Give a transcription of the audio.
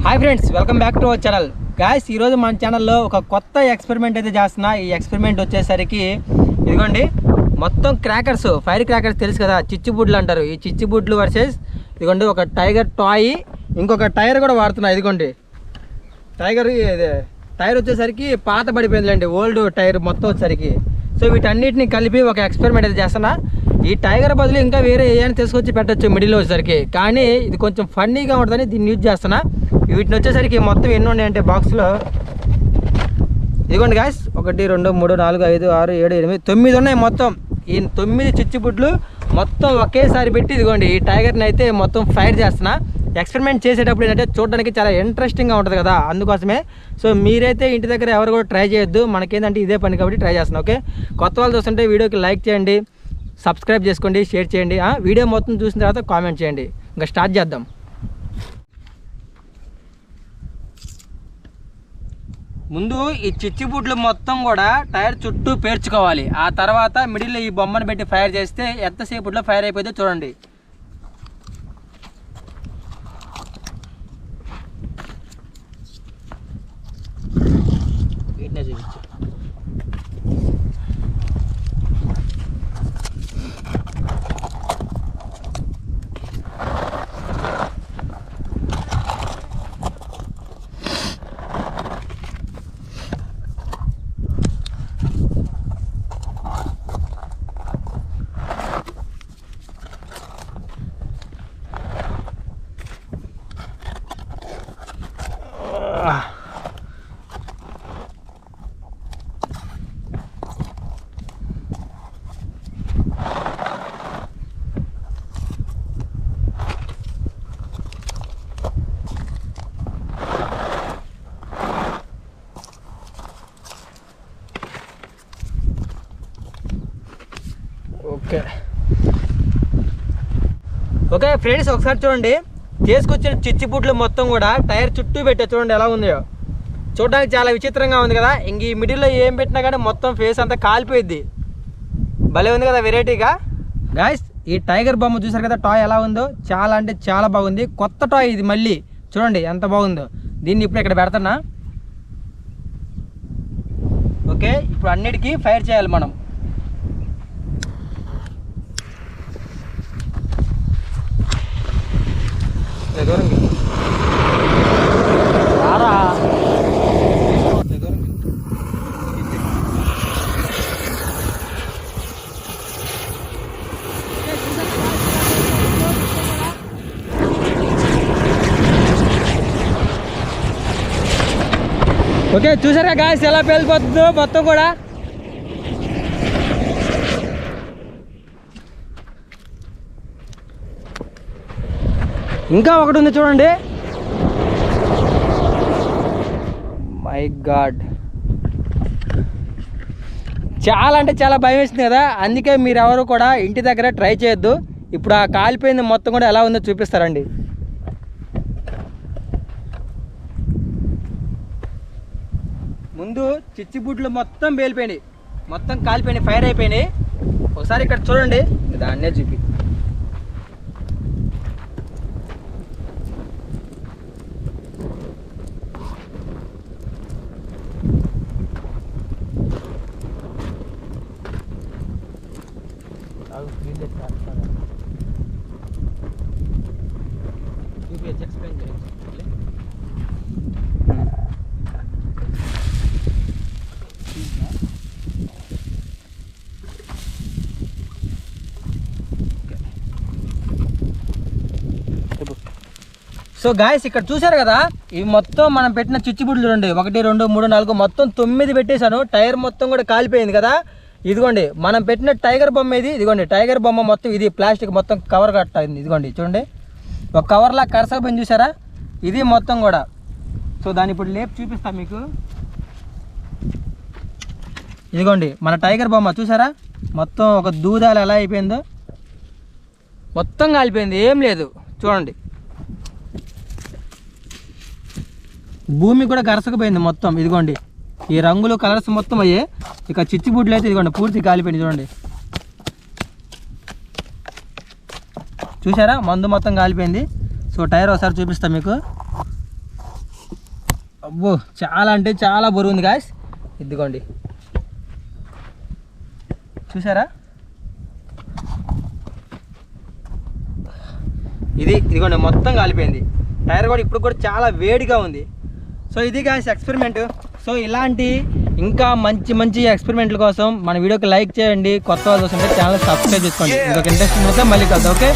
Hi friends, welcome back to our channel. Guys, ఈరోజు మన ఛానల్లో ఒక కొత్త ఎక్స్పెరిమెంట్ అయితే చేస్తున్నా. ఈ ఎక్స్పెరిమెంట్ వచ్చేసరికి ఇదిగోండి, మొత్తం క్రాకర్స్, ఫైర్ క్రాకర్స్ తెలుసు కదా, చిచ్చుబుడ్లు అంటారు. ఈ చిచ్చుబుడ్లు వర్సెస్ ఇదిగోండి ఒక టైగర్ టాయ్, ఇంకొక టైర్ కూడా వాడుతున్నా. ఇదిగోండి టైర్ వచ్చేసరికి పాత పడిపోయిందిలేండి, ఓల్డ్ టైర్ మొత్తం వచ్చేసరికి. సో వీటన్నిటిని కలిపి ఒక ఎక్స్పెరిమెంట్ అయితే చేస్తున్నా. ఈ టైగర్ బదులు ఇంకా వేరే ఏమైనా తీసుకొచ్చి పెట్టచ్చు మిడిల్లో వచ్చేసరికి, కానీ ఇది కొంచెం ఫన్నీగా ఉంటుందని దీన్ని యూజ్ చేస్తున్నా. వీటిని వచ్చేసరికి మొత్తం ఎన్ని ఉన్నాయంటే బాక్స్లో ఇదిగోండి గాయ్స్, 1 2 3 4 5 6 7 8 9 ఉన్నాయి మొత్తం. ఈ 9 చిచ్చుబుడ్లు మొత్తం ఒకేసారి పెట్టి ఇదిగోండి ఈ టైగర్ని అయితే మొత్తం ఫైర్ చేస్తున్నా. ఎక్స్పెరిమెంట్ చేసేటప్పుడు ఏంటంటే చూడడానికి చాలా ఇంట్రెస్టింగ్గా ఉంటుంది కదా, అందుకోసమే. సో మీరైతే ఇంటి దగ్గర ఎవరు కూడా ట్రై చేయొద్దు, మనకేంటంటే ఇదే పని కాబట్టి ట్రై చేస్తున్నాం. ఓకే, కొత్త వాళ్ళు చూస్తుంటే వీడియోకి లైక్ చేయండి, సబ్స్క్రైబ్ చేసుకోండి, షేర్ చేయండి. వీడియో మొత్తం చూసిన తర్వాత కామెంట్ చేయండి. ఇంకా స్టార్ట్ చేద్దాం. ముందు ఈ చిచ్చుబుడ్లు మొత్తం కూడా టైర్ చుట్టూ పేర్చుకోవాలి. ఆ తర్వాత మిడిల్లో ఈ బొమ్మను పెట్టి ఫైర్ చేస్తే ఎంతసేపుట్లో ఫైర్ అయిపోతే చూడండి. వీటినే చూపించు. ఓకే ఫ్రెండ్స్, ఒకసారి చూడండి, తీసుకొచ్చిన చిచ్చుబుడ్లు మొత్తం కూడా టైర్ చుట్టూ పెట్టా. చూడండి ఎలా ఉందో, చూడడానికి చాలా విచిత్రంగా ఉంది కదా. ఇంక ఈ మిడిల్లో ఏం పెట్టినా కానీ మొత్తం ఫేస్ అంతా కాలిపోయిద్ది. భలే ఉంది కదా వెరైటీగా. గాయ్స్, ఈ టైగర్ బొమ్మ చూసారు కదా, టాయ్ ఎలా ఉందో, చాలా అంటే చాలా బాగుంది. కొత్త టాయ్ ఇది, మళ్ళీ చూడండి ఎంత బాగుందో. దీన్ని ఇప్పుడు ఇక్కడ పెడతానా. ఓకే, ఇప్పుడు అన్నిటికీ ఫైర్ చేయాలి మనం. ఓకే, చూసారా గాయ్స్ ఎలా పేలిపోతుందో మొత్తం కూడా. ఇంకా ఒకటి ఉంది చూడండి. మై గాడ్, చాలా అంటే చాలా భయం వేసింది కదా. అందుకే మీరు ఎవరు కూడా ఇంటి దగ్గర ట్రై చేయొద్దు. ఇప్పుడు ఆ కాలిపోయింది మొత్తం కూడా ఎలా ఉందో చూపిస్తారండి. ముందు చిచ్చుబుడ్లు మొత్తం పేలిపోయినాయి, మొత్తం కాలిపోయినాయి, ఫైర్ అయిపోయినాయి. ఒకసారి ఇక్కడ చూడండి, దాన్నే చూపి. ఎక్స్ప్లెయిన్ చేయండి. సో గాయస్, ఇక్కడ చూసారు కదా, ఇవి మొత్తం మనం పెట్టిన చిచ్చుబుడ్లు చూడండి. 1 2 3 4 మొత్తం 9 పెట్టేశాను. టైర్ మొత్తం కూడా కాలిపోయింది కదా. ఇదిగోండి మనం పెట్టిన టైగర్ బొమ్మ ఇది. ఇదిగోండి టైగర్ బొమ్మ మొత్తం ఇది ప్లాస్టిక్ మొత్తం కవర్ కట్టింది. ఇదిగోండి చూడండి, ఒక కవర్లా కరసపోయింది చూసారా, ఇది మొత్తం కూడా. సో దాన్ని ఇప్పుడు లేపు చూపిస్తా మీకు. ఇదిగోండి మన టైగర్ బొమ్మ చూసారా, మొత్తం ఒక దూదాలు ఎలా అయిపోయిందో, మొత్తం కాలిపోయింది, ఏం లేదు చూడండి. భూమి కూడా గరసకపోయింది మొత్తం. ఇదిగోండి ఈ రంగులు కలర్స్ మొత్తం అయ్యే. ఇక చిచ్చుబుడ్లు అయితే ఇదిగోండి పూర్తి కాలిపోయింది చూడండి. చూసారా మందు మొత్తం కాలిపోయింది. సో టైర్ ఒకసారి చూపిస్తా మీకు. అబ్బో చాలా అంటే చాలా బరువు ఉంది గాయస్. ఇదిగోండి చూసారా, ఇదిగోండి మొత్తం కాలిపోయింది. టైర్ కూడా ఇప్పుడు కూడా చాలా వేడిగా ఉంది. సో ఇది గాయస్ ఎక్స్పెరిమెంట్. సో ఇలాంటి ఇంకా మంచి మంచి ఎక్స్పెరిమెంట్ల కోసం మన వీడియోకి లైక్ చేయండి. కొత్త వాళ్ళు చూస్తుంటే ఛానల్ సబ్స్క్రైబ్ చేసుకోండి. ఇంకొక ఇంట్రెస్టింగ్ అయితే మళ్ళీ కలుద్దాం. ఓకే.